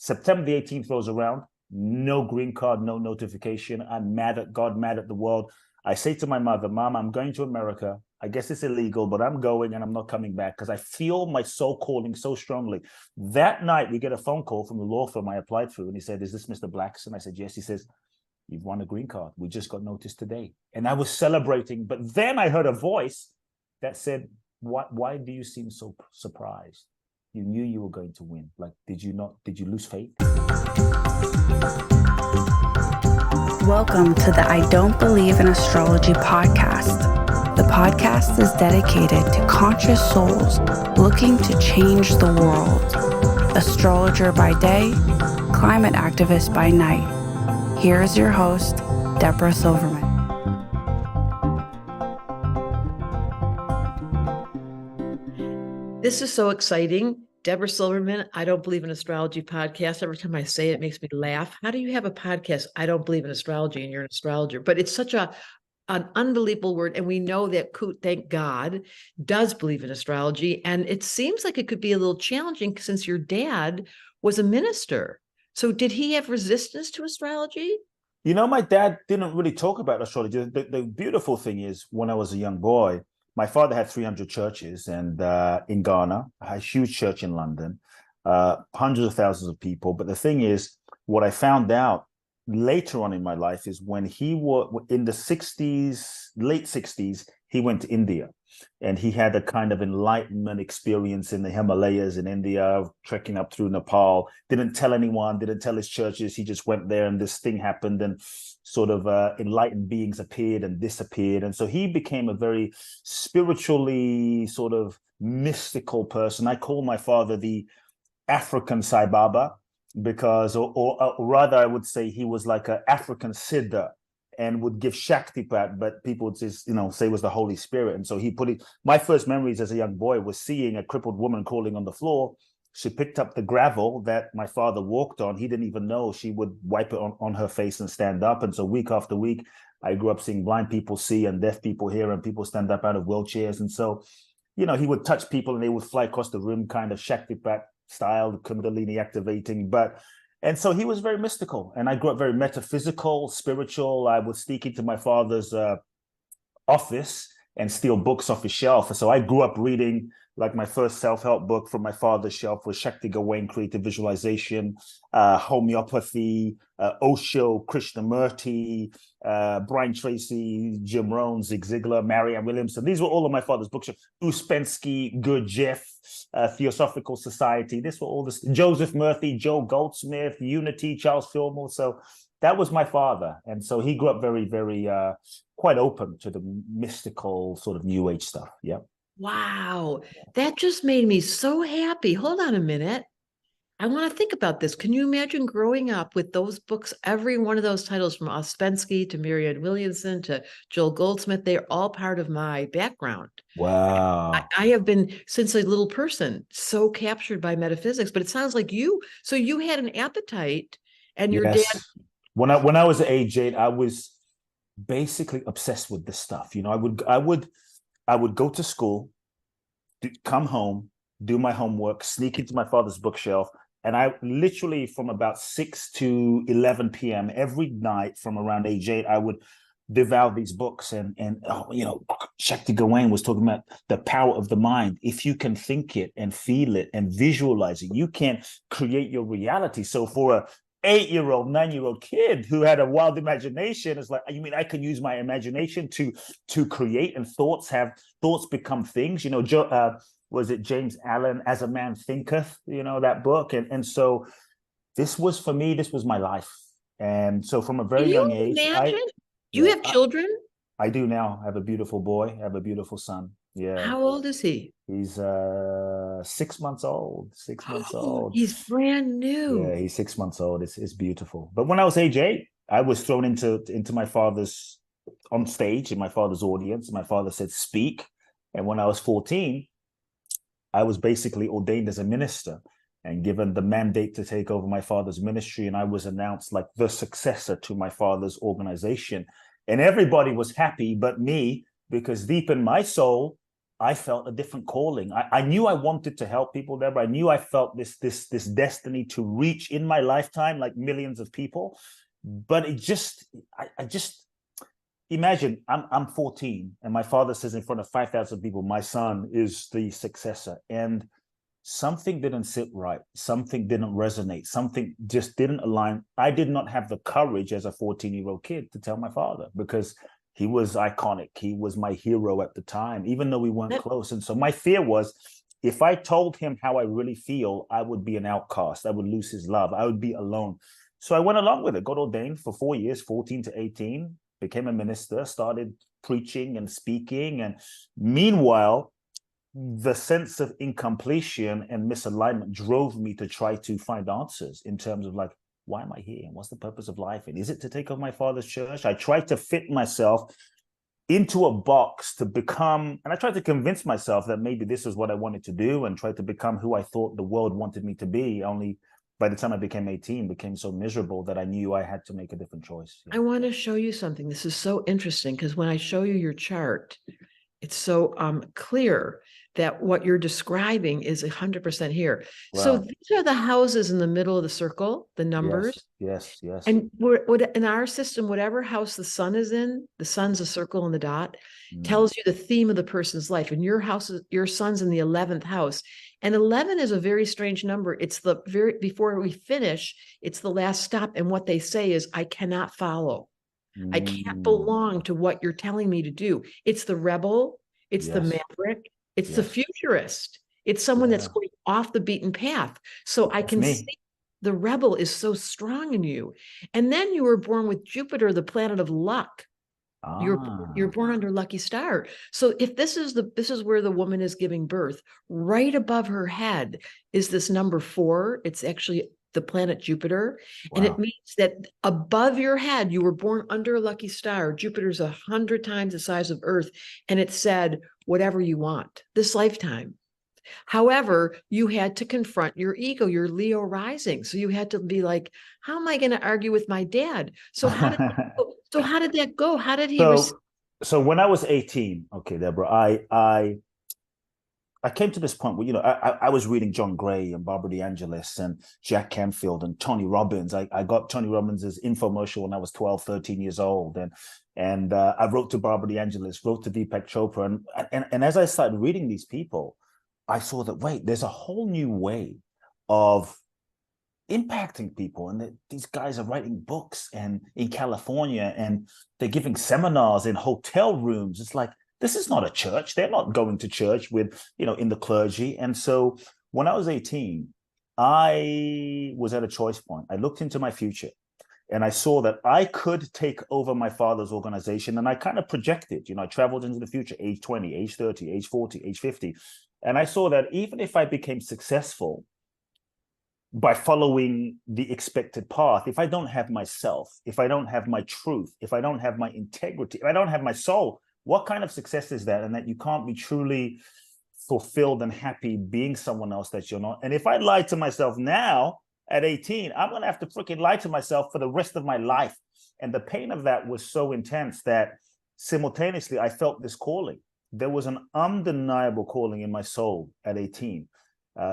September the 18th rolls around, no green card, no notification. I'm mad at God, mad at the world. I say to my mother, Mom, I'm going to America. I guess it's illegal, but I'm going and I'm not coming back because I feel my soul calling so strongly. That night, we get a phone call from the law firm I applied through, and he said, is this Mr. Blackson? I said, yes. He says, you've won a green card. We just got notice today. And I was celebrating, but then I heard a voice that said, why do you seem so surprised? You knew you were going to win. Like, did you lose faith? Welcome to the I Don't Believe in Astrology podcast. The podcast is dedicated to conscious souls looking to change the world. Astrologer by day, climate activist by night. Here is your host, Debra Silverman. This is so exciting. Debra Silverman, I Don't Believe in Astrology podcast. Every time I say it, it makes me laugh. How do you have a podcast, I Don't Believe in Astrology, and you're an astrologer? But it's such an unbelievable word. And we know that Kute, thank God, does believe in astrology. And it seems like it could be a little challenging since your dad was a minister. So did he have resistance to astrology? You know, my dad didn't really talk about astrology. The beautiful thing is, when I was a young boy, my father had 300 churches and in Ghana, a huge church in London, hundreds of thousands of people. But the thing is, what I found out later on in my life is when he was in the 60s, late 60s, he went to India and he had a kind of enlightenment experience in the Himalayas in India, trekking up through Nepal, didn't tell anyone, didn't tell his churches. He just went there and this thing happened and sort of enlightened beings appeared and disappeared. And so he became a very spiritually sort of mystical person. I call my father the African Sai Baba because, or rather I would say he was like an African Siddha and would give Shaktipat, but people would just, say it was the Holy Spirit. And so he put it, my first memories as a young boy was seeing a crippled woman crawling on the floor. She picked up the gravel that my father walked on. He didn't even know. She would wipe it on her face and stand up. And so week after week, I grew up seeing blind people see and deaf people hear and people stand up out of wheelchairs. And so, he would touch people and they would fly across the room, kind of Shaktipat style, Kundalini activating. And so he was very mystical. And I grew up very metaphysical, spiritual. I would sneak into my father's office and steal books off his shelf. And so I grew up reading, like my first self-help book from my father's shelf was Shakti Gawain, Creative Visualization, Homeopathy, Osho, Krishnamurti, Brian Tracy, Jim Rohn, Zig Ziglar, Marianne Williamson. These were all of my father's books. Uspensky, Gurdjieff, Theosophical Society. This were all this. Joseph Murphy, Joe Goldsmith, Unity, Charles Fillmore. So that was my father. And so he grew up very, very quite open to the mystical sort of new age stuff. Yeah. Wow, that just made me so happy. Hold on a minute. I want to think about this. Can you imagine growing up with those books, every one of those titles from Uspensky to Marianne Williamson to Joel Goldsmith? They're all part of my background. Wow. I have been, since a little person, so captured by metaphysics, but it sounds like you had an appetite and your dad. When I was at age 8, I was basically obsessed with this stuff. I would go to school, come home, do my homework, sneak into my father's bookshelf. And I literally, from about 6 to 11 p.m. every night from around age 8, I would devour these books. And Shakti Gawain was talking about the power of the mind. If you can think it and feel it and visualize it, you can create your reality. So for a 8-year-old, 9-year-old kid who had a wild imagination, it's like, you mean I can use my imagination to create, and thoughts become things? Was it James Allen, As a Man Thinketh, that book? And so this was, for me, this was my life. And so from a very young age, you have children? I do now. I have a beautiful boy. I have a beautiful son. Yeah. How old is he? He's 6 months old. 6 months old. He's brand new. Yeah, he's 6 months old. It's beautiful. But when I was age 8, I was thrown into my father's on stage in my father's audience. My father said, speak. And when I was 14, I was basically ordained as a minister and given the mandate to take over my father's ministry. And I was announced like the successor to my father's organization. And everybody was happy but me, because deep in my soul, I felt a different calling. I knew I wanted to help people, Deborah. I knew I felt this destiny to reach in my lifetime, like millions of people. But it just, I just imagine I'm 14 and my father says in front of 5,000 people, my son is the successor. And something didn't sit right. Something didn't resonate. Something just didn't align. I did not have the courage as a 14-year-old kid to tell my father, because he was iconic. He was my hero at the time, even though we weren't close. And so my fear was, if I told him how I really feel, I would be an outcast. I would lose his love. I would be alone. So I went along with it, got ordained for 4 years, 14 to 18, became a minister, started preaching and speaking. And meanwhile, the sense of incompletion and misalignment drove me to try to find answers in terms of like, why am I here? And what's the purpose of life? And is it to take over my father's church? I tried to fit myself into a box to become, and I tried to convince myself that maybe this is what I wanted to do, and tried to become who I thought the world wanted me to be. Only by the time I became 18, became so miserable that I knew I had to make a different choice. I want to show you something. This is so interesting, because when I show you your chart, it's so clear that what you're describing is 100% here. Wow. So these are the houses in the middle of the circle, the numbers. Yes, yes. And in our system, whatever house the sun is in, the sun's a circle and the dot, tells you the theme of the person's life. And your house, your son's in the 11th house. And 11 is a very strange number. It's the before we finish, it's the last stop. And what they say is, I cannot follow. I can't belong to what you're telling me to do. It's the rebel. It's the maverick. It's the futurist. It's someone that's going off the beaten path. So I can see the rebel is so strong in you. And then you were born with Jupiter, the planet of luck. You're born under lucky star. So if this is where the woman is giving birth, right above her head is this number 4. It's actually the planet Jupiter. Wow. And it means that above your head, you were born under a lucky star. Jupiter's 100 times the size of Earth. And it said, whatever you want this lifetime. However, you had to confront your ego, your Leo rising. So you had to be like, how am I going to argue with my dad? So how did that go? How did that go? How did he? So when I was 18, okay, Deborah, I came to this point where, I was reading John Gray and Barbara DeAngelis and Jack Canfield and Tony Robbins. I got Tony Robbins' infomercial when I was 12, 13 years old. And I wrote to Barbara DeAngelis, wrote to Deepak Chopra. And as I started reading these people, I saw that, wait, there's a whole new way of impacting people. And these guys are writing books and in California, and they're giving seminars in hotel rooms. It's like, this is not a church. They're not going to church with, in the clergy. And so when I was 18, I was at a choice point. I looked into my future and I saw that I could take over my father's organization. And I kind of projected, I traveled into the future, age 20, age 30, age 40, age 50. And I saw that even if I became successful by following the expected path, if I don't have myself, if I don't have my truth, if I don't have my integrity, if I don't have my soul, what kind of success is that? And that you can't be truly fulfilled and happy being someone else that you're not. And if I lie to myself now at 18, I'm going to have to freaking lie to myself for the rest of my life. And the pain of that was so intense that simultaneously I felt this calling. There was an undeniable calling in my soul at 18,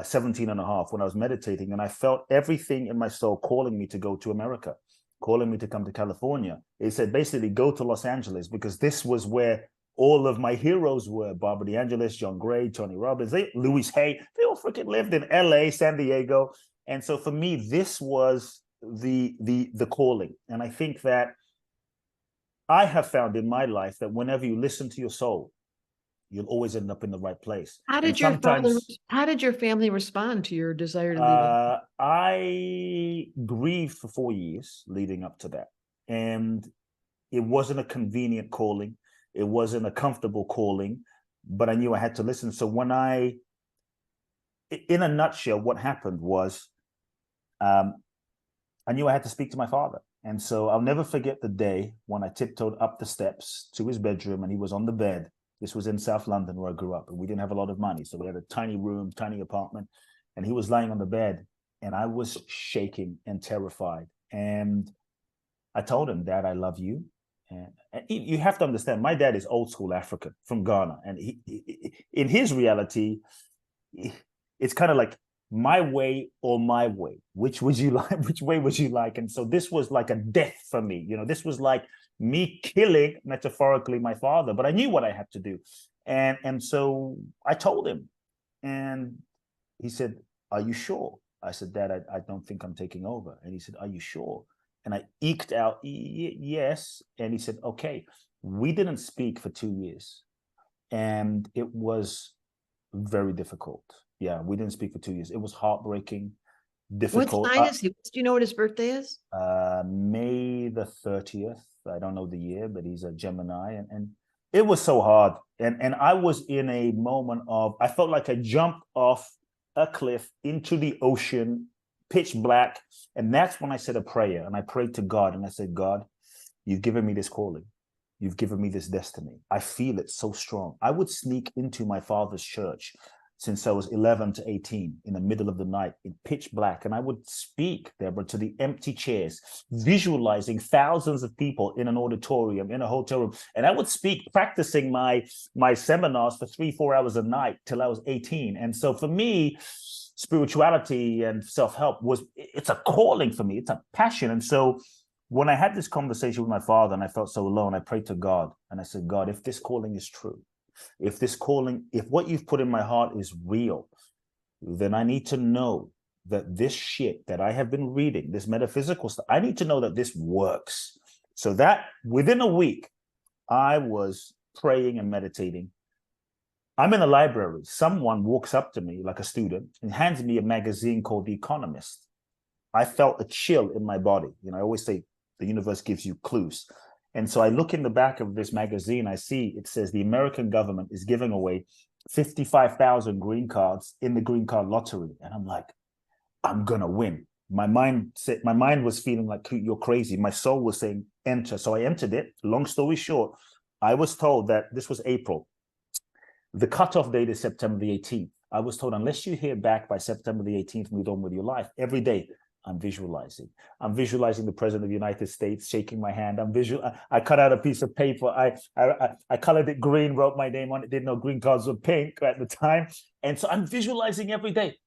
17 and a half, when I was meditating. And I felt everything in my soul calling me to go to America, calling me to come to California. It said, basically, go to Los Angeles, because this was where all of my heroes were. Barbara DeAngelis, John Gray, Tony Robbins, Louis Hay, they all freaking lived in LA, San Diego. And so for me, this was the calling. And I think that I have found in my life that whenever you listen to your soul, you'll always end up in the right place. How did your family respond to your desire to leave? I grieved for 4 years leading up to that. And it wasn't a convenient calling. It wasn't a comfortable calling, but I knew I had to listen. So when in a nutshell, what happened was, I knew I had to speak to my father. And so I'll never forget the day when I tiptoed up the steps to his bedroom and he was on the bed. This was in South London where I grew up, and we didn't have a lot of money. So we had a tiny room, tiny apartment, and he was lying on the bed, and I was shaking and terrified. And I told him, Dad, I love you. And you have to understand, my dad is old school African from Ghana. And in his reality, it's kind of like my way or my way. Which would you like? Which way would you like? And so this was like a death for me. This was like me killing, metaphorically, my father. But I knew what I had to do. And so I told him. And he said, "Are you sure?" I said, "Dad, I don't think I'm taking over." And he said, "Are you sure?" And I eked out, "Yes." And he said, "Okay." We didn't speak for 2 years. And it was very difficult. Yeah, we didn't speak for 2 years. It was heartbreaking, difficult. What sign is he? Do you know what his birthday is? May the 30th. I don't know the year, but he's a Gemini. And it was so hard. And I was in a moment of, I felt like I jumped off a cliff into the ocean, pitch black. And that's when I said a prayer. And I prayed to God. And I said, "God, you've given me this calling. You've given me this destiny. I feel it so strong." I would sneak into my father's church since I was 11 to 18 in the middle of the night in pitch black. And I would speak, Deborah, to the empty chairs, visualizing thousands of people in an auditorium, in a hotel room. And I would speak, practicing my seminars for 3-4 hours a night till I was 18. And so for me, spirituality and self-help it's a calling for me. It's a passion. And so when I had this conversation with my father and I felt so alone, I prayed to God and I said, "God, if this calling is true, if what you've put in my heart is real, then I need to know that this shit that I have been reading, this metaphysical stuff, I need to know that this works." So that within a week, I was praying and meditating. I'm in a library. Someone walks up to me like a student and hands me a magazine called The Economist. I felt a chill in my body. I always say the universe gives you clues. And so I look in the back of this magazine, I see it says the American government is giving away 55,000 green cards in the green card lottery. And I'm like, I'm going to win. My mind was feeling like, "You're crazy." My soul was saying, "Enter." So I entered it. Long story short, I was told that this was April. The cutoff date is September the 18th. I was told, unless you hear back by September the 18th, move on with your life. Every day, I'm visualizing. I'm visualizing the President of the United States shaking my hand. I cut out a piece of paper. I colored it green, wrote my name on it. Didn't know green cards were pink at the time. And so I'm visualizing every day.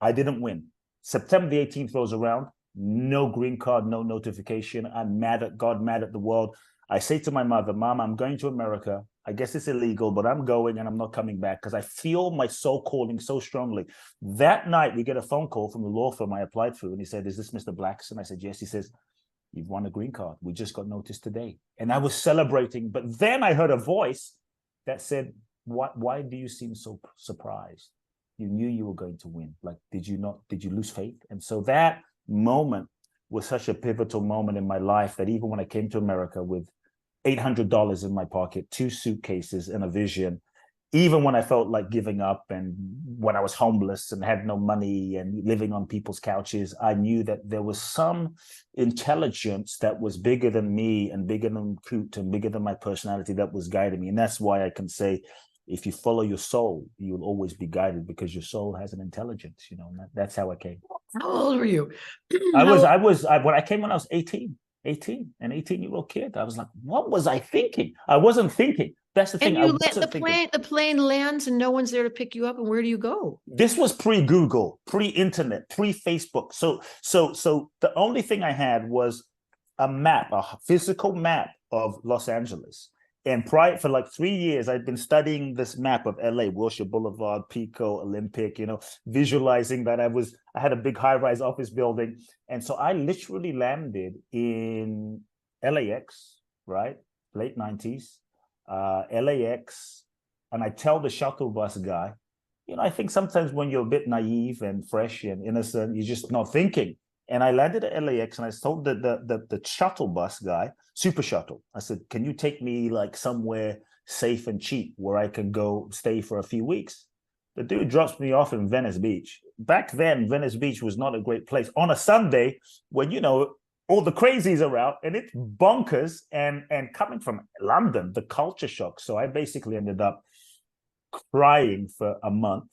I didn't win. September the 18th rolls around. No green card, no notification. I'm mad at God, mad at the world. I say to my mother, "Mom, I'm going to America. I guess it's illegal, but I'm going and I'm not coming back because I feel my soul calling so strongly." That night, we get a phone call from the law firm I applied through. And he said, "Is this Mr. Blackson?" I said, "Yes." He says, "You've won a green card. We just got notice today." And I was celebrating. But then I heard a voice that said, why do you seem so surprised? You knew you were going to win. Like, did you lose faith? And so that moment was such a pivotal moment in my life that even when I came to America with $800 in my pocket, 2 suitcases and a vision, even when I felt like giving up and when I was homeless and had no money and living on people's couches, I knew that there was some intelligence that was bigger than me and bigger than Kute and bigger than my personality that was guiding me. And that's why I can say, if you follow your soul, you will always be guided because your soul has an intelligence, and that's how I came. How old were you? When I came when I was 18, an 18-year-old kid. I was like, what was I thinking? I wasn't thinking. That's the thing. And the plane lands and no one's there to pick you up. And where do you go? This was pre-Google, pre-internet, pre-Facebook. So the only thing I had was a physical map of Los Angeles. And for like 3 years, I'd been studying this map of LA, Wilshire Boulevard, Pico, Olympic, visualizing that I had a big high-rise office building. And so I literally landed in LAX, right? Late 90s, LAX. And I tell the shuttle bus guy, I think sometimes when you're a bit naive and fresh and innocent, you're just not thinking. And I landed at LAX and I told the shuttle bus guy, Super Shuttle, I said, "Can you take me like somewhere safe and cheap where I can go stay for a few weeks?" The dude drops me off in Venice Beach. Back then, Venice Beach was not a great place. On a Sunday when, all the crazies are out and it's bonkers, and coming from London, the culture shock. So I basically ended up crying for a month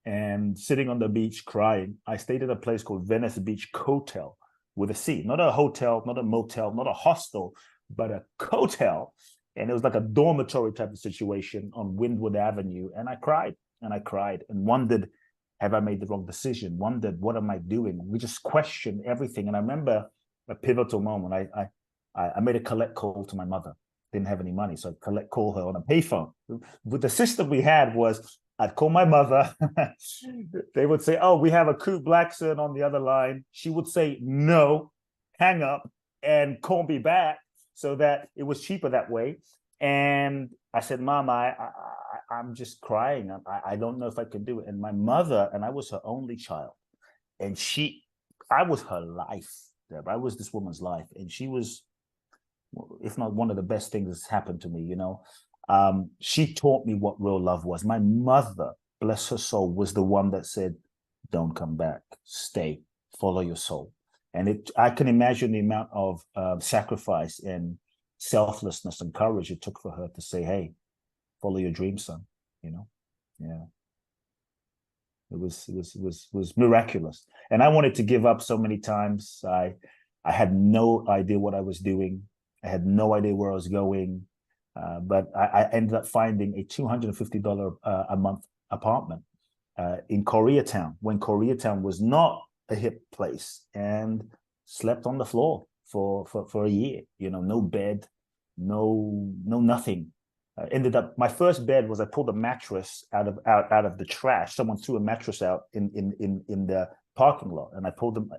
and sitting on the beach crying. I stayed at a place called Venice Beach Hotel with a C, not a hotel, not a motel, not a hostel, but a hotel. And it was like a dormitory type of situation on Windward Avenue. And I cried and wondered, have I made the wrong decision? Wondered, what am I doing? We just questioned everything. And I remember a pivotal moment. I made a collect call to my mother. Didn't have any money, so I'd call her on a payphone. But the system we had was I'd call my mother. They would say, oh, we have a Kute Blackson on the other line. She would say no, hang up, and call me back, so that it was cheaper that way. And I said, Mom, I'm just crying. I don't know if I can do it. And my mother, and I was her only child, and I was her life, Debra. I was this woman's life. And she was, if not one of the best things that's happened to me, you know. She taught me what real love was. My mother, bless her soul, was the one that said, don't come back, stay, follow your soul. And I can imagine the amount of sacrifice and selflessness and courage it took for her to say, hey, follow your dream, son, you know? Yeah. It was miraculous. And I wanted to give up so many times. I had no idea what I was doing. I had no idea where I was going. But I ended up finding a $250 a month apartment in Koreatown, when Koreatown was not a hip place, and slept on the floor for a year. You know, no bed, no nothing. Ended up, my first bed was, I pulled a mattress out of the trash. Someone threw a mattress out in the parking lot, and I pulled them.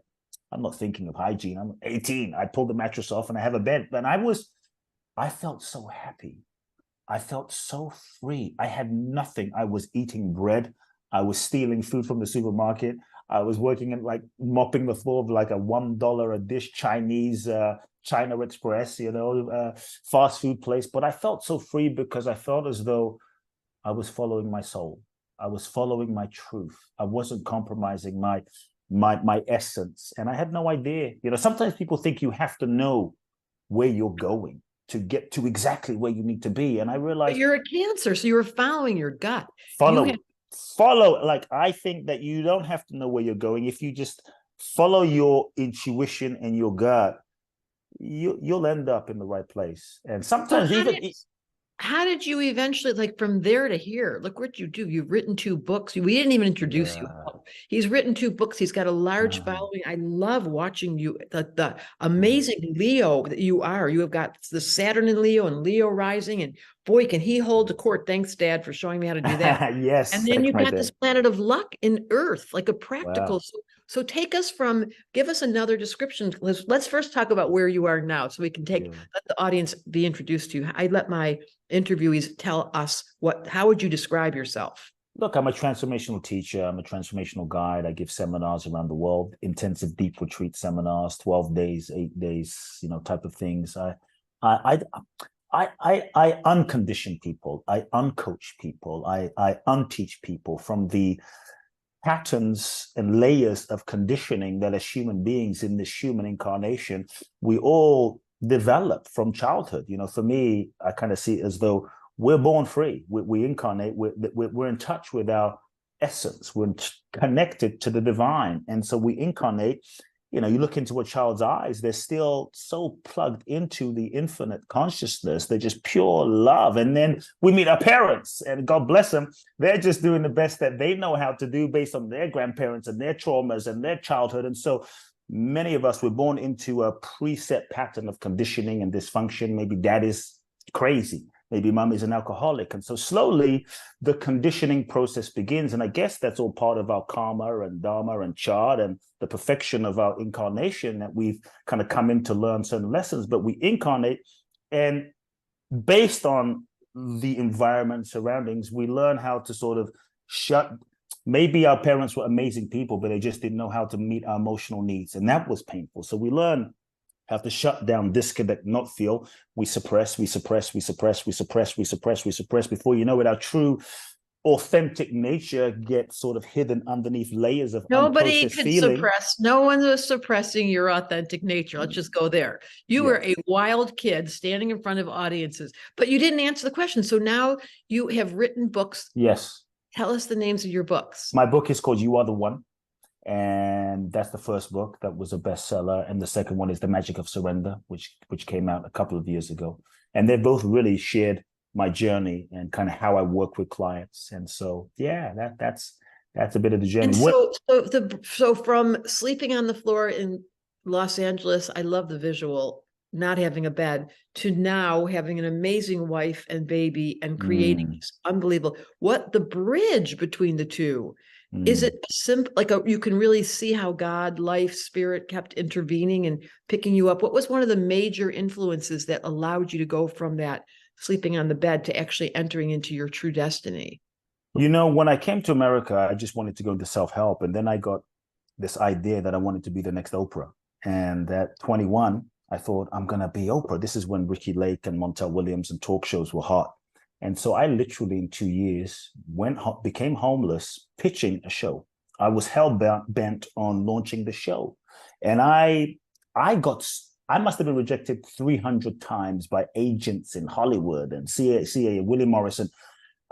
I'm not thinking of hygiene. I'm 18. I pulled the mattress off, and I have a bed. And I felt so happy. I felt so free. I had nothing. I was eating bread. I was stealing food from the supermarket. I was working in, like, mopping the floor of like a $1 a dish Chinese China Express, you know, fast food place. But I felt so free because I felt as though I was following my soul. I was following my truth. I wasn't compromising my essence. And I had no idea. You know, sometimes people think you have to know where you're going to get to exactly where you need to be. And I realized, but you're a Cancer, so you were following your gut. Follow. Like, I think that you don't have to know where you're going. If you just follow your intuition and your gut, you'll end up in the right place. And sometimes how did you eventually, like, from there to here? Look what you do. You've written 2 books. We didn't even introduce you. He's written 2 books. He's got a large following. I love watching you, the amazing Leo that you are. You have got the Saturn in Leo and Leo rising, and boy, can he hold the court. Thanks, Dad, for showing me how to do that. Yes. And then you've got this planet of luck in Earth, like a practical. Wow. So give us another description. Let's first talk about where you are now, so we can let the audience be introduced to you. I let my interviewees tell us how would you describe yourself? Look, I'm a transformational teacher. I'm a transformational guide. I give seminars around the world, intensive deep retreat seminars, 12 days, 8 days, you know, type of things. I uncondition people. I uncoach people. I unteach people from the patterns and layers of conditioning that as human beings in this human incarnation, we all develop from childhood. You know, for me, I kind of see it as though we're born free. We incarnate. We're in touch with our essence. We're connected to the divine, and so we incarnate. You know, you look into a child's eyes, they're still so plugged into the infinite consciousness. They're just pure love. And then we meet our parents, and God bless them. They're just doing the best that they know how to do based on their grandparents and their traumas and their childhood. And so many of us were born into a preset pattern of conditioning and dysfunction. Maybe dad is crazy. Maybe mom is an alcoholic. And so slowly the conditioning process begins. And I guess that's all part of our karma and dharma and chart and the perfection of our incarnation, that we've kind of come in to learn certain lessons. But we incarnate, and based on the environment, surroundings, we learn how to sort of maybe our parents were amazing people, but they just didn't know how to meet our emotional needs. And that was painful. So we learn have to shut down, disconnect, not feel. We suppress. Before you know it, our true, authentic nature gets sort of hidden underneath layers of nobody could feeling. suppress. No one was suppressing your authentic nature. Let's just go there. You were a wild kid standing in front of audiences, but you didn't answer the question. So now you have written books. Yes. Tell us the names of your books. My book is called You Are the One. And that's the first book that was a bestseller. And the second one is The Magic of Surrender, which came out a couple of years ago. And they both really shared my journey and kind of how I work with clients. And so, yeah, that's a bit of the journey. And so from sleeping on the floor in Los Angeles, I love the visual, not having a bed, to now having an amazing wife and baby and creating this unbelievable. What the bridge between the two? Is it simple? Like you can really see how God, life, spirit kept intervening and picking you up. What was one of the major influences that allowed you to go from that sleeping on the bed to actually entering into your true destiny? When I came to America, I just wanted to go into self-help. And then I got this idea that I wanted to be the next Oprah. And at 21, I thought, I'm going to be Oprah. This is when Ricky Lake and Montel Williams and talk shows were hot. And so I literally in 2 years became homeless, pitching a show. I was hell-bent on launching the show. And I must have been rejected 300 times by agents in Hollywood and CA William Morrison.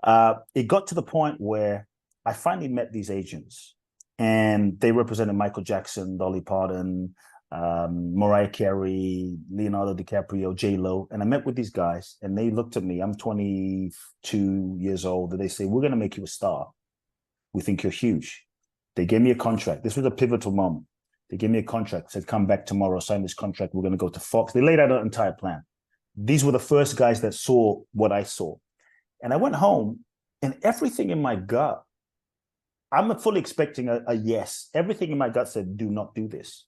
It got to the point where I finally met these agents, and they represented Michael Jackson, Dolly Parton, Mariah Carey, Leonardo DiCaprio, J-Lo. And I met with these guys, and they looked at me. I'm 22 years old. And they say, we're going to make you a star. We think you're huge. They gave me a contract. This was a pivotal moment. They gave me a contract, said, come back tomorrow, sign this contract. We're going to go to Fox. They laid out an entire plan. These were the first guys that saw what I saw. And I went home, and everything in my gut, I'm fully expecting a yes. Everything in my gut said, do not do this.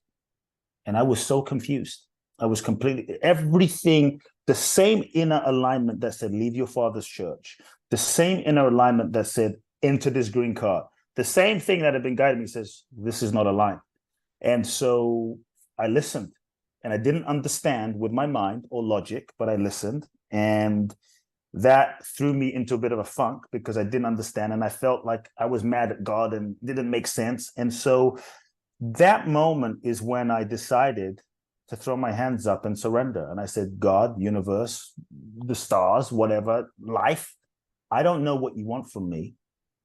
And I was so confused. I was everything, the same inner alignment that said, leave your father's church, the same inner alignment that said, enter this green card, the same thing that had been guiding me says, this is not aligned. And so I listened, and I didn't understand with my mind or logic, but I listened. And that threw me into a bit of a funk because I didn't understand. And I felt like I was mad at God and didn't make sense. And so that moment is when I decided to throw my hands up and surrender. And I said, God, universe, the stars, whatever, life, I don't know what you want from me,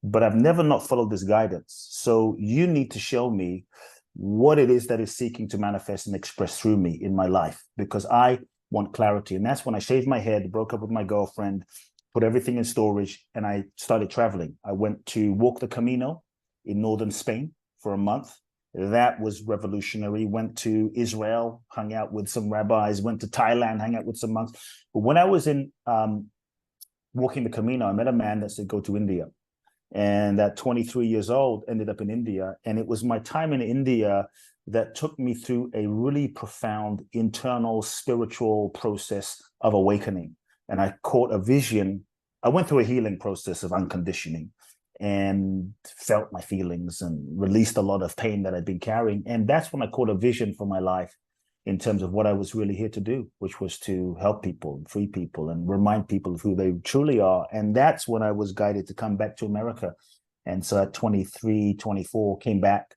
but I've never not followed this guidance. So you need to show me what it is that is seeking to manifest and express through me in my life, because I want clarity. And that's when I shaved my head, broke up with my girlfriend, put everything in storage, and I started traveling. I went to walk the Camino in northern Spain for a month. That was revolutionary. Went to Israel, hung out with some rabbis, went to Thailand, hung out with some monks. But when I was in walking the Camino, I met a man that said, go to India. And at 23 years old, ended up in India. And it was my time in India that took me through a really profound internal spiritual process of awakening. And I caught a vision. I went through a healing process of unconditioning and felt my feelings and released a lot of pain that I'd been carrying. And that's when I caught a vision for my life in terms of what I was really here to do, which was to help people, free people, and remind people of who they truly are. And that's when I was guided to come back to America. And so at 23, 24, came back.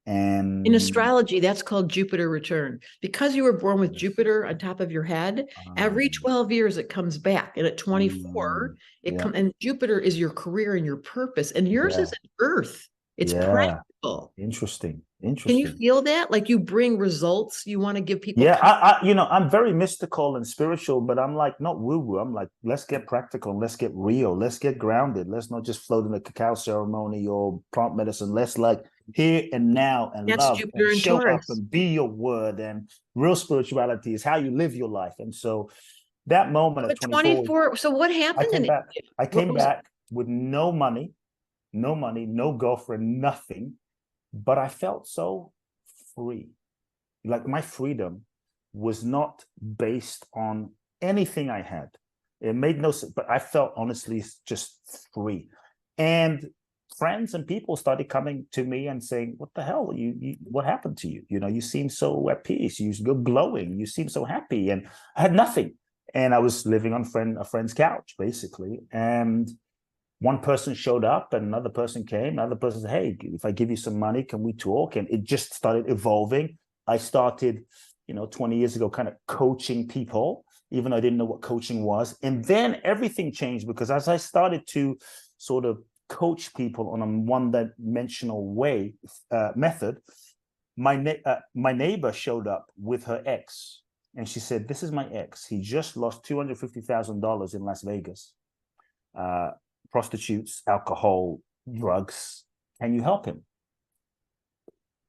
And in astrology, that's called Jupiter return. Because you were born with Jupiter on top of your head, every 12 years it comes back. And at 24, and Jupiter is your career and your purpose. And yours is an Earth. It's practical. Interesting. Can you feel that? Like you bring results, you want to give people. Yeah, I'm very mystical and spiritual, but I'm like not woo-woo. I'm like, let's get practical, let's get real, let's get grounded. Let's not just float in a cacao ceremony or plant medicine. Let's like here and now and that's love Jupiter and show Taurus. up and be your word. And real spirituality is how you live your life. And so that moment at 24, so what happened? I came back with no money, no girlfriend, nothing. But I felt so free. Like my freedom was not based on anything I had. It made no sense, but I felt honestly just free. And friends and people started coming to me and saying, what the hell, what happened to you? You seem so at peace. You're glowing. You seem so happy. And I had nothing. And I was living on a friend's couch, basically. And one person showed up and another person came. Another person said, hey, if I give you some money, can we talk? And it just started evolving. I started, 20 years ago, kind of coaching people, even though I didn't know what coaching was. And then everything changed because as I started to sort of coach people on a one-dimensional method, my neighbor showed up with her ex, and she said, "This is my ex. He just lost $250,000 in Las Vegas. Prostitutes, alcohol, drugs. Can you help him?"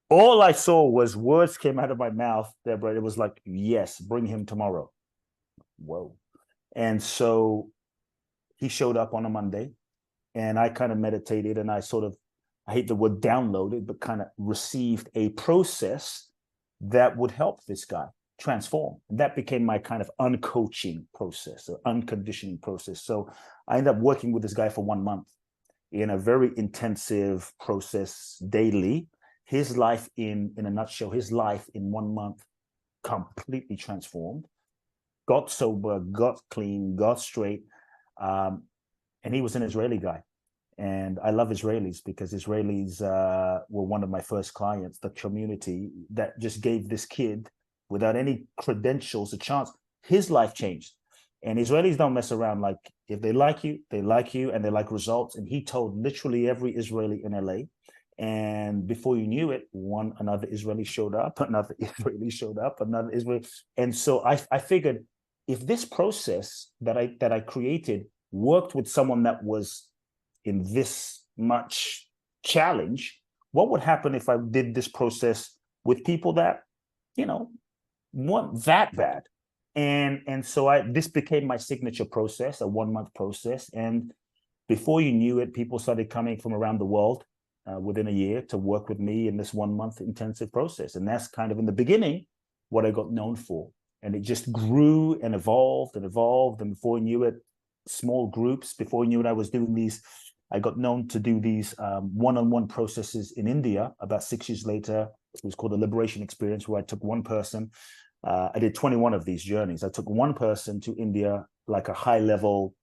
All I saw was words came out of my mouth, Deborah. It was like, "Yes, bring him tomorrow." Whoa. And so he showed up on a Monday, and I kind of meditated, and I hate the word downloaded, but kind of received a process that would help this guy transform. And that became my kind of uncoaching process, or unconditioning process. So I ended up working with this guy for 1 month in a very intensive process daily. His life in a nutshell, his life in 1 month completely transformed, got sober, got clean, got straight. And he was an Israeli guy. And I love Israelis because Israelis were one of my first clients, the community that just gave this kid, without any credentials, a chance. His life changed. And Israelis don't mess around. Like, if they like you, and they like results. And he told literally every Israeli in LA. And before you knew it, another Israeli showed up, another Israeli showed up, another Israeli. And so I figured, if this process that I created worked with someone that was in this much challenge, what would happen if I did this process with people that, weren't that bad? And so this became my signature process, a 1 month process. And before you knew it, people started coming from around the world within a year to work with me in this 1 month intensive process. And that's kind of, in the beginning, what I got known for. And it just grew and evolved and evolved. And before I knew it, small groups, before I knew it, I got known to do these one-on-one processes in India. About 6 years later, it was called a liberation experience, where I took one person. I did 21 of these journeys. I took one person to India, like a high-level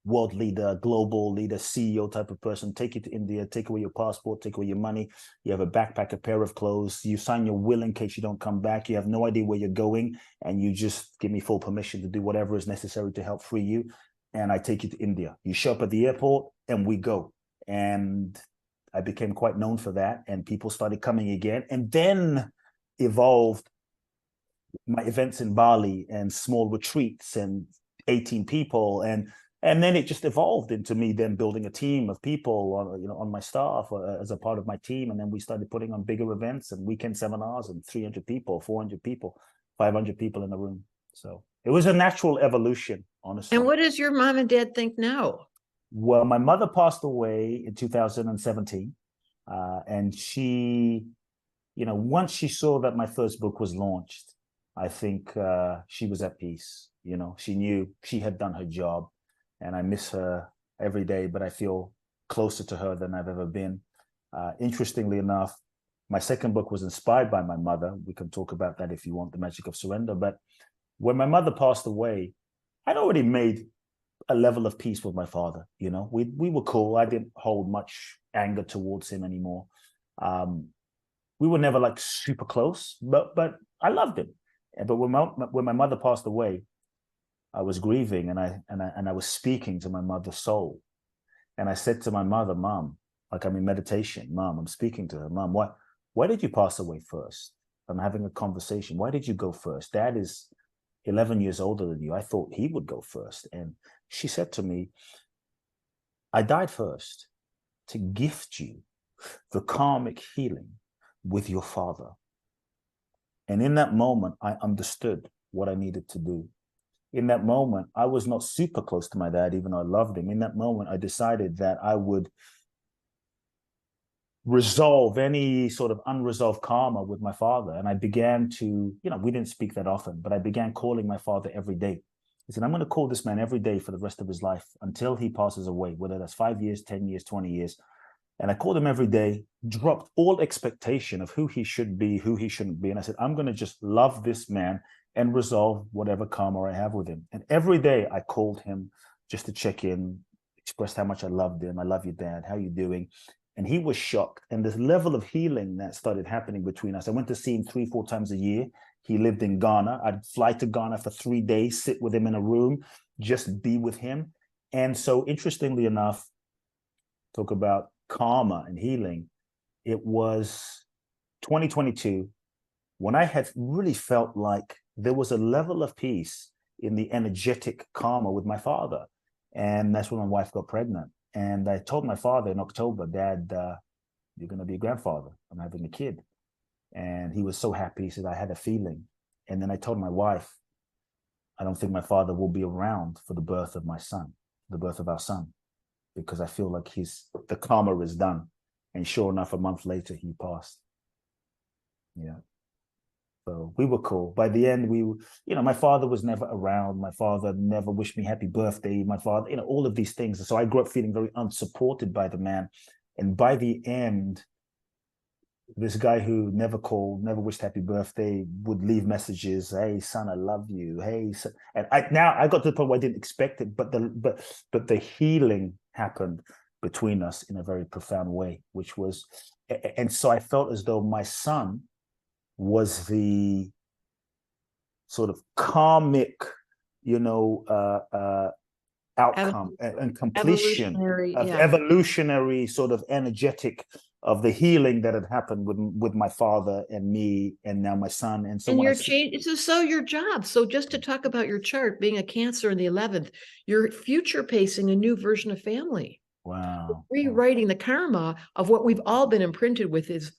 world leader, global leader, CEO type of person. Take you to India, take away your passport, take away your money. You have a backpack, a pair of clothes. You sign your will in case you don't come back. You have no idea where you're going, and you just give me full permission to do whatever is necessary to help free you. And I take you to India. You show up at the airport, and we go. And I became quite known for that, and people started coming again. And then evolved my events in Bali and small retreats and 18 people. And then it just evolved into me then building a team of people on my staff as a part of my team. And then we started putting on bigger events and weekend seminars, and 300 people, 400 people, 500 people in the room. So it was a natural evolution, honestly. And what does your mom and dad think now? Well, my mother passed away in 2017. And she, once she saw that my first book was launched, I think she was at peace. She knew she had done her job. And I miss her every day, but I feel closer to her than I've ever been. Interestingly enough, my second book was inspired by my mother. We can talk about that if you want, The Magic of Surrender. But when my mother passed away, I'd already made a level of peace with my father. We were cool. I didn't hold much anger towards him anymore. We were never like super close, but I loved him. But when my mother passed away, I was grieving, and I was speaking to my mother's soul. And I said to my mother, "Mom," like I'm in meditation, "Mom," I'm speaking to her, "Mom, why did you pass away first? I'm having a conversation. Why did you go first? Dad is 11 years older than you. I thought he would go first." And she said to me, "I died first to gift you the karmic healing with your father." And in that moment, I understood what I needed to do. In that moment, I was not super close to my dad, even though I loved him. In that moment, I decided that I would resolve any sort of unresolved karma with my father. And I began to, we didn't speak that often, but I began calling my father every day. I said, "I'm going to call this man every day for the rest of his life until he passes away, whether that's 5 years, 10 years, 20 years. And I called him every day, dropped all expectation of who he should be, who he shouldn't be. And I said, I'm going to just love this man and resolve whatever karma I have with him. And every day I called him just to check in, expressed how much I loved him. "I love you, Dad. How you doing?" And he was shocked. And this level of healing that started happening between us. I went to see him 3-4 times a year. He lived in Ghana. I'd fly to Ghana for 3 days, sit with him in a room, just be with him. And so interestingly enough, talk about karma and healing, it was 2022 when I had really felt like there was a level of peace in the energetic karma with my father. And that's when my wife got pregnant. And I told my father in October, Dad, you're going to be a grandfather. I'm having a kid. And he was so happy. He said, I had a feeling. And then I told my wife, I don't think my father will be around for the birth of my son, the birth of our son, because I feel like the karma is done. And sure enough, a month later, he passed. Yeah. So we were cool. By the end, my father was never around. My father never wished me happy birthday. My father, all of these things. And so I grew up feeling very unsupported by the man. And by the end, this guy who never called, never wished happy birthday, would leave messages. Hey, son, I love you. Hey, son. And I got to the point where I didn't expect it, but the healing happened between us in a very profound way, which was, and so I felt as though my son was the sort of karmic, outcome and completion of evolutionary sort of energetic of the healing that had happened with my father and me and now my son. And so your job. So just to talk about your chart, being a Cancer in the 11th, you're future pacing a new version of family. Wow. Rewriting the karma of what we've all been imprinted with is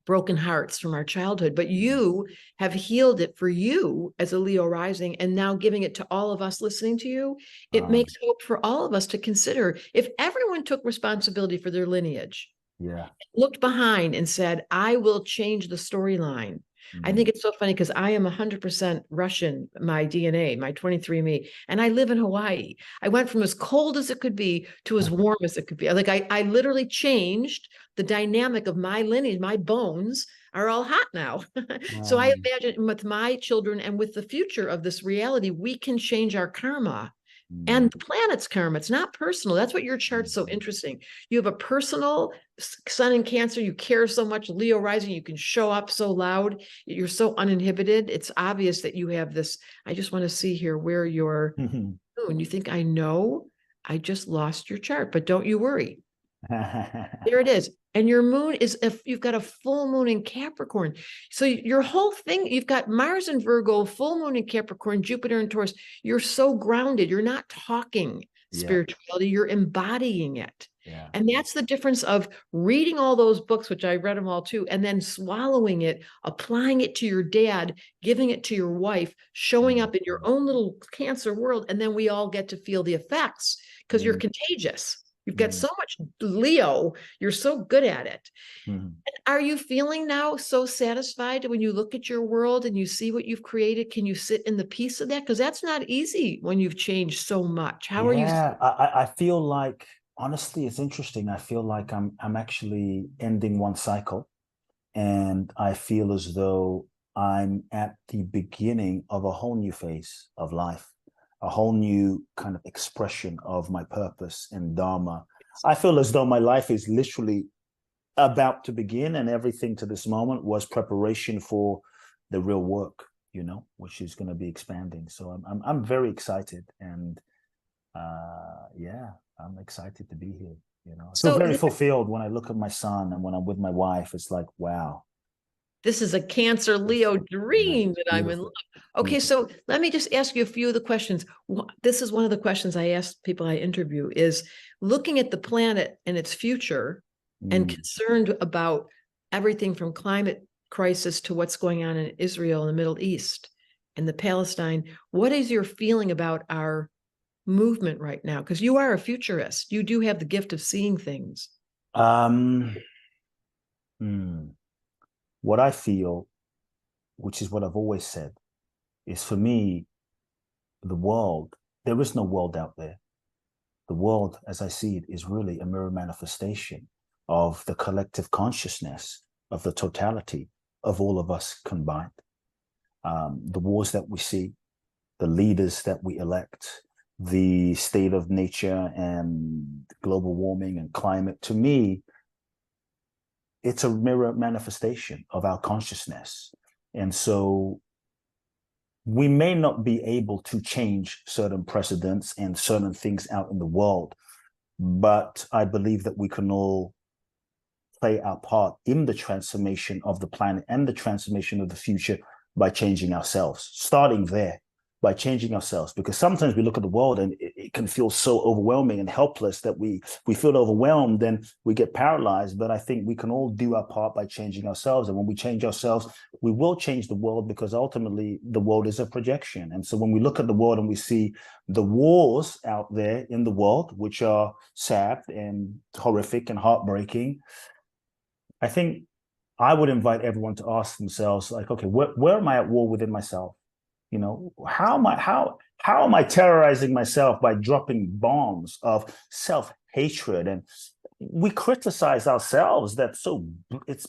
broken hearts from our childhood, but you have healed it for you as a Leo rising and now giving it to all of us listening to you. It makes hope for all of us to consider if everyone took responsibility for their lineage, looked behind and said, I will change the storyline. I think it's so funny because I am 100% Russian, my DNA, my 23andMe, and I live in Hawaii. I went from as cold as it could be to as warm as it could be. Like I literally changed the dynamic of my lineage. My bones are all hot now. So I imagine with my children and with the future of this reality, we can change our karma. And the planet's karma, it's not personal. That's what your chart's so interesting. You have a personal sun in Cancer. You care so much, Leo rising. You can show up so loud. You're so uninhibited. It's obvious that you have this. I just want to see here where you're. And you think, I know, I just lost your chart, but don't you worry. There it is. And your moon is, if you've got a full moon in Capricorn. So your whole thing, you've got Mars in Virgo, full moon in Capricorn, Jupiter in Taurus. You're so grounded. You're not talking spirituality, you're embodying it. And that's the difference of reading all those books, which I read them all too, and then swallowing it, applying it to your dad, giving it to your wife, showing up in your own little Cancer world. And then we all get to feel the effects because you're contagious. You've got so much Leo. You're so good at it. And are you feeling now so satisfied when you look at your world and you see what you've created? Can you sit in the peace of that? Because that's not easy when you've changed so much. How are you? I feel like, honestly, it's interesting. I feel like I'm actually ending one cycle, and I feel as though I'm at the beginning of a whole new phase of life. A whole new kind of expression of my purpose and dharma. I feel as though my life is literally about to begin, and everything to this moment was preparation for the real work, which is going to be expanding. So I'm very excited, and I'm excited to be here. I feel very fulfilled when I look at my son, and when I'm with my wife. It's like, wow. This is a Cancer Leo dream that I'm in love. Okay, so let me just ask you a few of the questions. This is one of the questions I ask people I interview is looking at the planet and its future and concerned about everything from climate crisis to what's going on in Israel and the Middle East and the Palestine. What is your feeling about our movement right now? Because you are a futurist. You do have the gift of seeing things. What I feel, which is what I've always said, is for me, the world, there is no world out there. The world, as I see it, is really a mirror manifestation of the collective consciousness of the totality of all of us combined. The wars that we see, the leaders that we elect, the state of nature and global warming and climate, to me, it's a mirror manifestation of our consciousness. And so we may not be able to change certain precedents and certain things out in the world, but I believe that we can all play our part in the transformation of the planet and the transformation of the future by changing ourselves, starting there, by changing ourselves. Because sometimes we look at the world and it can feel so overwhelming and helpless that we feel overwhelmed and we get paralyzed. But I think we can all do our part by changing ourselves. And when we change ourselves, we will change the world, because ultimately the world is a projection. And so when we look at the world and we see the wars out there in the world, which are sad and horrific and heartbreaking, I think I would invite everyone to ask themselves, like, okay, where am I at war within myself? You know, how am I terrorizing myself by dropping bombs of self-hatred? And we criticize ourselves. It's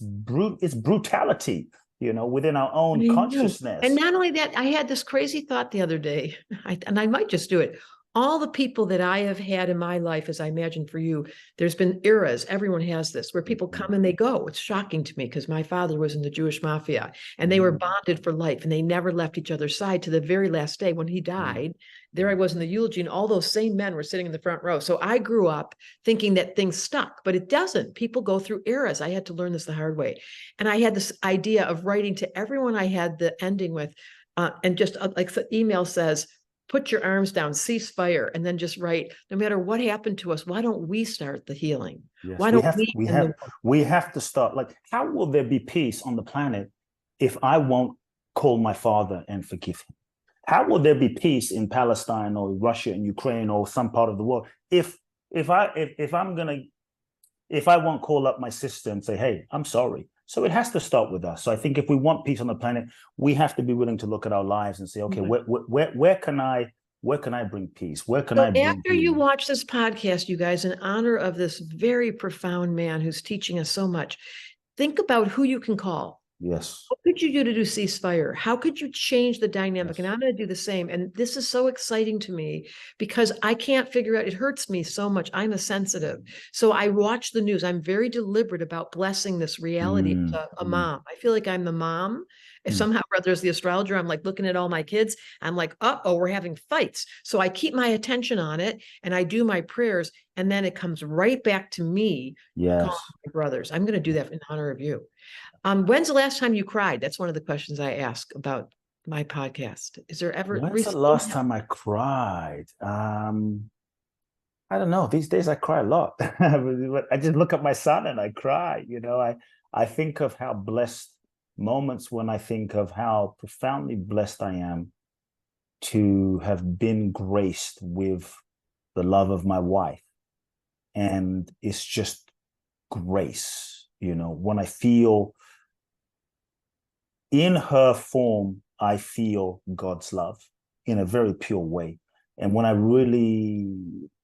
brutality, you know, within our own consciousness. And not only that, I had this crazy thought the other day, and I might just do it. All the people that I have had in my life, as I imagine for you, there's been eras, everyone has this, where people come and they go. It's shocking to me because my father was in the Jewish mafia and they were bonded for life and they never left each other's side to the very last day. When he died, there I was in the eulogy and all those same men were sitting in the front row. So I grew up thinking that things stuck, but it doesn't. People go through eras. I had to learn this the hard way. And I had this idea of writing to everyone I had the ending with, and just like the email says, put your arms down, cease fire, and then just write, no matter what happened to us, why don't we start the healing? Yes, why don't we have to start. Like, how will there be peace on the planet if I won't call my father and forgive him? How will there be peace in Palestine or Russia and Ukraine or some part of the world if I won't call up my sister and say, hey, I'm sorry? So it has to start with us. So I think if we want peace on the planet, we have to be willing to look at our lives and say, okay, where can I bring peace? Where can I bring after you watch this podcast, you guys, in honor of this very profound man who's teaching us so much, think about who you can call. Yes. What could you do to ceasefire? How could you change the dynamic? Yes. And I'm going to do the same. And this is so exciting to me because I can't figure out, it hurts me so much. I'm a sensitive. So I watch the news. I'm very deliberate about blessing this reality of a mom. I feel like I'm the mom. If somehow there's the astrologer, I'm like looking at all my kids. I'm like, uh-oh, we're having fights. So I keep my attention on it and I do my prayers. And then it comes right back to me. Yes. Calling my brothers. I'm going to do that in honor of you. When's the last time you cried? That's one of the questions I ask about my podcast. Is there ever? When's the last time I cried? I don't know. These days I cry a lot. I just look at my son and I cry. You know, I think of how blessed moments when I think of how profoundly blessed I am to have been graced with the love of my wife. And it's just grace, you know, when I feel in her form, I feel God's love in a very pure way. And when I really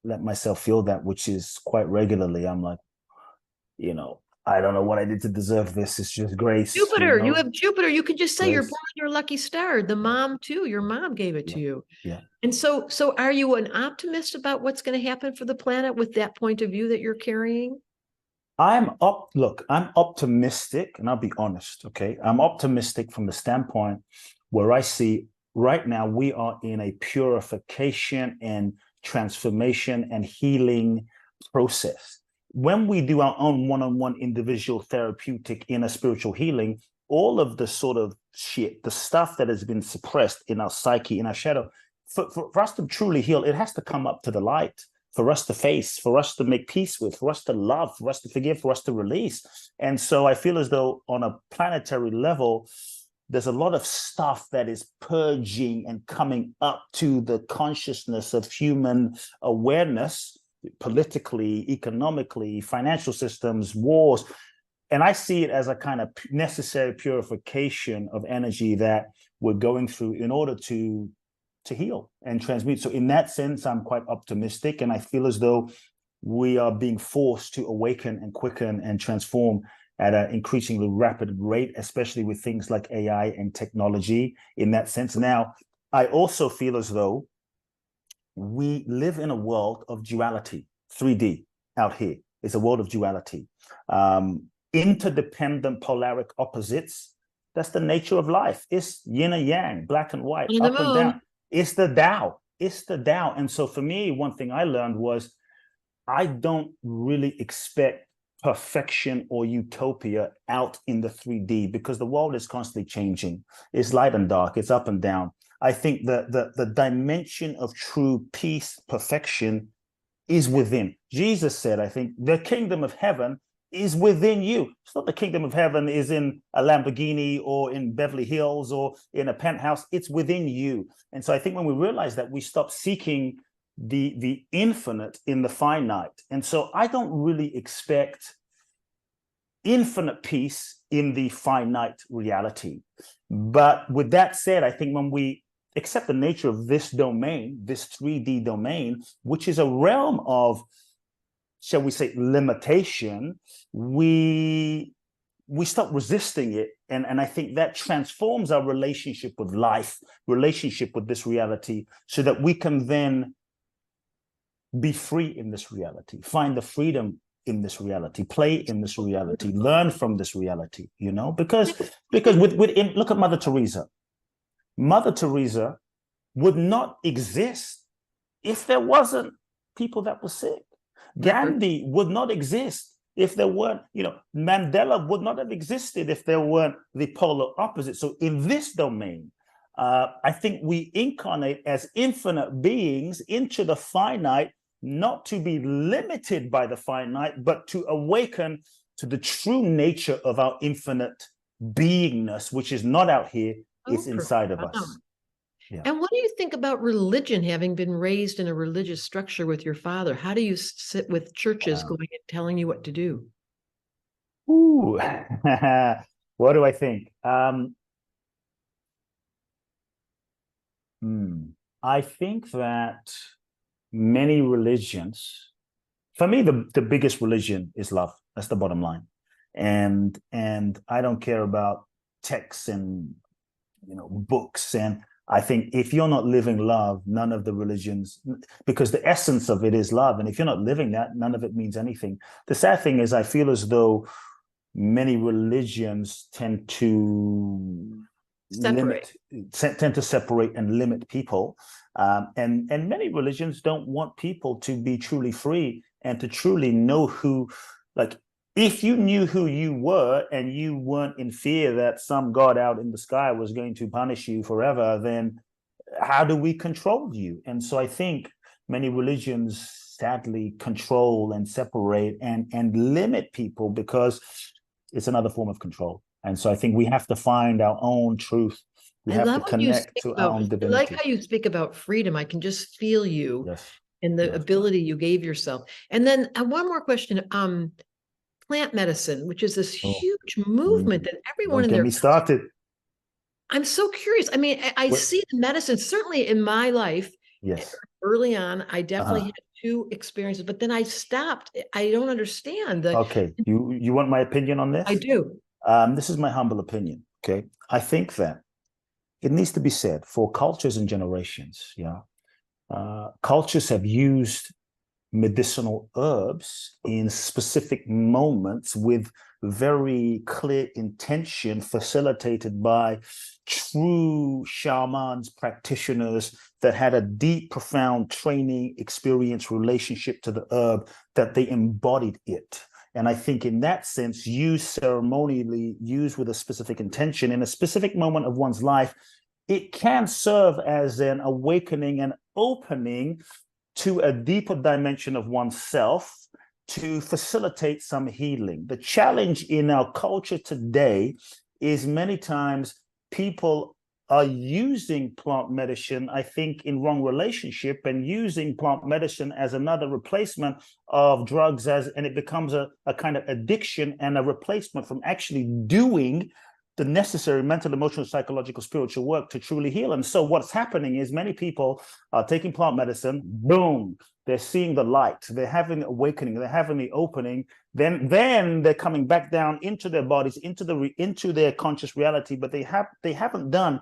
let myself feel that, which is quite regularly, I'm like, you know, I don't know what I did to deserve this. It's just grace. Jupiter, you have Jupiter. You could just say grace. You're born your lucky star. The mom too. Your mom gave it to you. Yeah. And so are you an optimist about what's going to happen for the planet with that point of view that you're carrying? Look, I'm optimistic, and I'll be honest, okay? I'm optimistic from the standpoint where I see right now we are in a purification and transformation and healing process. When we do our own one-on-one individual therapeutic inner spiritual healing, all of the sort of shit, the stuff that has been suppressed in our psyche, in our shadow, for us to truly heal, it has to come up to the light. For us to face, for us to make peace with, for us to love, for us to forgive, for us to release. And so I feel as though on a planetary level, there's a lot of stuff that is purging and coming up to the consciousness of human awareness, politically, economically, financial systems, wars. And I see it as a kind of necessary purification of energy that we're going through in order to heal and transmute. So in that sense, I'm quite optimistic. And I feel as though we are being forced to awaken and quicken and transform at an increasingly rapid rate, especially with things like AI and technology in that sense. Now, I also feel as though we live in a world of duality. 3D out here is a world of duality. Interdependent polaric opposites. That's the nature of life. It's yin and yang, black and white, up and down. It's the Tao. It's the Tao. And so for me, one thing I learned was I don't really expect perfection or utopia out in the 3D because the world is constantly changing. It's light and dark, it's up and down. I think that the dimension of true peace, perfection is within. Jesus said, I think, the kingdom of heaven is within you. It's not the kingdom of heaven is in a Lamborghini or in Beverly Hills or in a penthouse. It's within you. And so I think when we realize that, we stop seeking the infinite in the finite. And so I don't really expect infinite peace in the finite reality. But with that said, I think when we accept the nature of this domain, this 3D domain, which is a realm of, shall we say, limitation, we stop resisting it. And I think that transforms our relationship with life, relationship with this reality, so that we can then be free in this reality, find the freedom in this reality, play in this reality, learn from this reality, because look at Mother Teresa. Mother Teresa would not exist if there wasn't people that were sick. Gandhi would not exist if there weren't, Mandela would not have existed if there weren't the polar opposites. So in this domain, I think we incarnate as infinite beings into the finite, not to be limited by the finite, but to awaken to the true nature of our infinite beingness, which is not out here, it's inside of us. Yeah. And what do you think about religion, having been raised in a religious structure with your father? How do you sit with churches going and telling you what to do? Ooh, what do I think? I think that many religions, for me, the biggest religion is love. That's the bottom line. And I don't care about texts and books. And I think if you're not living love, none of the religions, because the essence of it is love. And if you're not living that, none of it means anything. The sad thing is, I feel as though many religions tend to separate and limit people. And many religions don't want people to be truly free and to truly know who, like, if you knew who you were and you weren't in fear that some God out in the sky was going to punish you forever, then how do we control you? And so I think many religions sadly control and separate and limit people because it's another form of control. And so I think we have to find our own truth. We have to connect to our own divinity. I like how you speak about freedom. I can just feel you and the ability you gave yourself. And then one more question. Plant medicine, which is this huge movement that everyone Don't get me started. I'm so curious. I mean, I see the medicine, certainly in my life. Yes. Early on, I definitely had 2 experiences, but then I stopped. I don't understand. Okay. You want my opinion on this? I do. This is my humble opinion. Okay. I think that it needs to be said for cultures and generations. Cultures have used medicinal herbs in specific moments with very clear intention, facilitated by true shamans, practitioners that had a deep, profound training, experience, relationship to the herb, that they embodied it. And I think in that sense, used ceremonially, used with a specific intention in a specific moment of one's life, it can serve as an awakening and opening to a deeper dimension of oneself to facilitate some healing. The challenge in our culture today is many times people are using plant medicine, I think, in wrong relationship, and using plant medicine as another replacement of drugs, and it becomes a kind of addiction and a replacement from actually doing the necessary mental, emotional, psychological, spiritual work to truly heal. And so what's happening is many people are taking plant medicine, boom, they're seeing the light, they're having the awakening, they're having the opening, then they're coming back down into their bodies, into their conscious reality, but they haven't done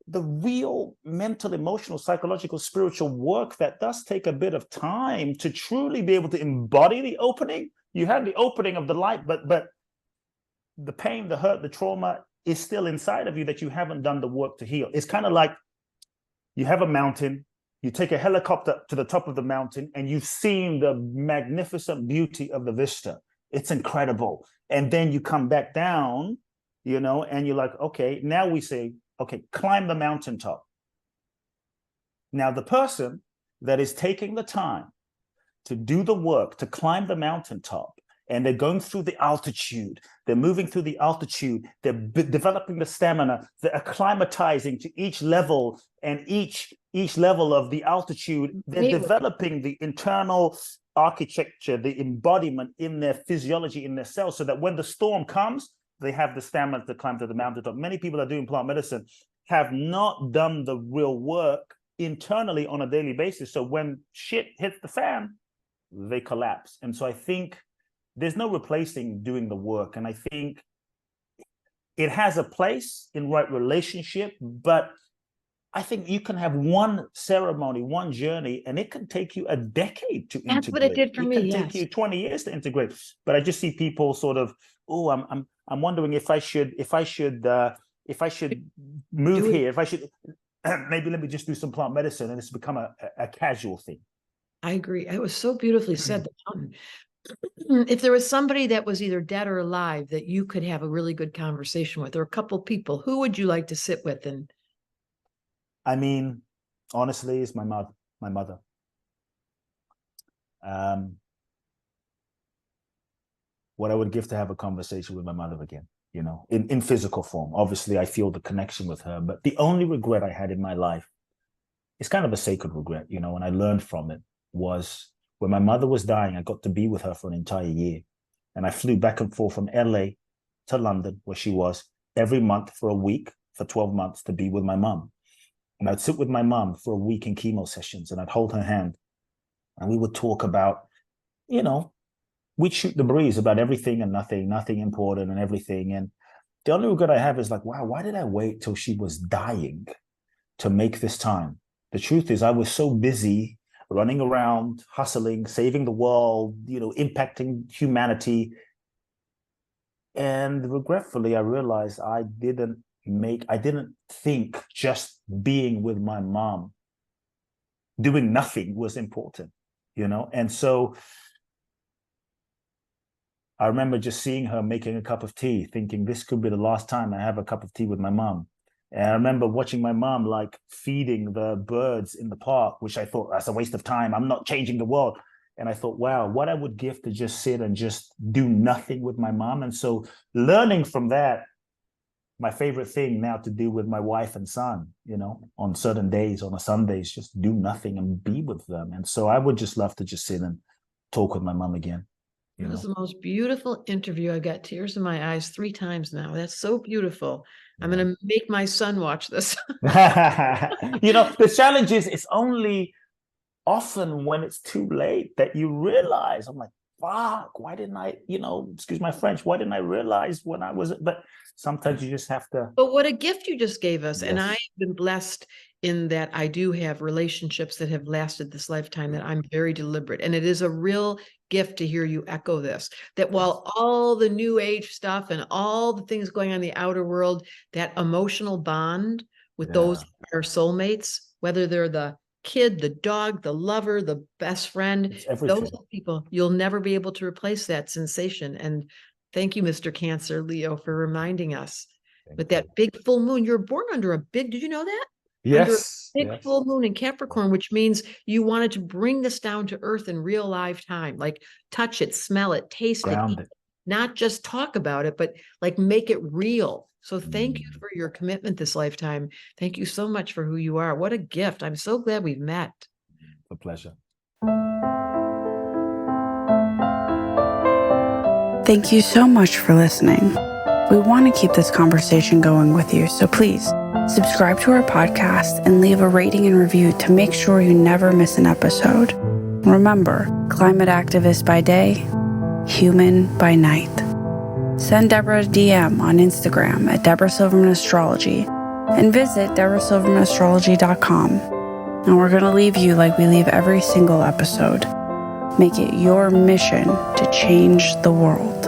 the real mental, emotional, psychological, spiritual work that does take a bit of time to truly be able to embody the opening. You have the opening of the light, but the pain, the hurt, the trauma is still inside of you that you haven't done the work to heal. It's kind of like you have a mountain, You take a helicopter to the top of the mountain and you've seen the magnificent beauty of the vista. It's incredible. And then you come back down, and you're like, okay, now we say, okay, climb the mountaintop. Now, the person that is taking the time to do the work, to climb the mountaintop, and they're going through the altitude, they're moving through the altitude, they're developing the stamina, they're acclimatizing to each level, and each level of the altitude, they're developing the internal architecture, the embodiment in their physiology, in their cells, so that when the storm comes, they have the stamina to climb to the mountaintop. Many people that are doing plant medicine have not done the real work internally on a daily basis. So when shit hits the fan, they collapse. And so I think there's no replacing doing the work. And I think it has a place in right relationship, but I think you can have one ceremony, one journey, and it can take you a decade to integrate. That's what it did for me. It can take you 20 years to integrate. But I just see people sort of, I'm wondering if I should move here, if I should maybe let me just do some plant medicine, and it's become a casual thing. I agree. It was so beautifully said. If there was somebody that was either dead or alive that you could have a really good conversation with, or a couple people, who would you like to sit with? And I mean, honestly, it's my mother. What I would give to have a conversation with my mother again, in physical form. Obviously, I feel the connection with her, but the only regret I had in my life, it's kind of a sacred regret, and I learned from it, was when my mother was dying, I got to be with her for an entire year. And I flew back and forth from LA to London, where she was, every month for a week, for 12 months, to be with my mom. And I'd sit with my mom for a week in chemo sessions, and I'd hold her hand, and we would talk about, we'd shoot the breeze about everything and nothing important and everything. And the only regret I have is like, wow, why did I wait till she was dying to make this time? The truth is, I was so busy running around, hustling, saving the world, impacting humanity. And regretfully, I realized I didn't think just being with my mom, doing nothing was important, And so I remember just seeing her making a cup of tea, thinking this could be the last time I have a cup of tea with my mom. And I remember watching my mom feeding the birds in the park, which I thought, that's a waste of time. I'm not changing the world. And I thought, wow, what I would give to just sit and just do nothing with my mom. And so learning from that, my favorite thing now to do with my wife and son, on certain days, on a Sundays, just do nothing and be with them. And so I would just love to just sit and talk with my mom again. It was the most beautiful interview. I got tears in my eyes 3 times now. That's so beautiful. I'm going to make my son watch this. The challenge is it's only often when it's too late that you realize, I'm like, fuck, why didn't I, excuse my French, why didn't I realize when I was, but sometimes you just have to. But what a gift you just gave us. Yes. And I've been blessed in that I do have relationships that have lasted this lifetime, that I'm very deliberate. And it is a real gift to hear you echo this, that while all the new age stuff and all the things going on in the outer world, that emotional bond with those are soulmates, whether they're the kid, the dog, the lover, the best friend, those people, you'll never be able to replace that sensation. And thank you, Mr. Cancer Leo, for reminding us. With that big full moon, you're born under a big, did you know that? Yes. Under a big full moon in Capricorn, which means you wanted to bring this down to earth in real life time, like touch it, smell it, taste it, eat it, not just talk about it, but make it real. So thank you for your commitment this lifetime. Thank you so much for who you are. What a gift. I'm so glad we've met. It's a pleasure. Thank you so much for listening. We want to keep this conversation going with you, so please subscribe to our podcast and leave a rating and review to make sure you never miss an episode. Remember, climate activist by day, human by night. Send Debra a DM on Instagram at Debra Silverman Astrology and visit DebraSilvermanAstrology.com. And we're going to leave you like we leave every single episode. Make it your mission to change the world.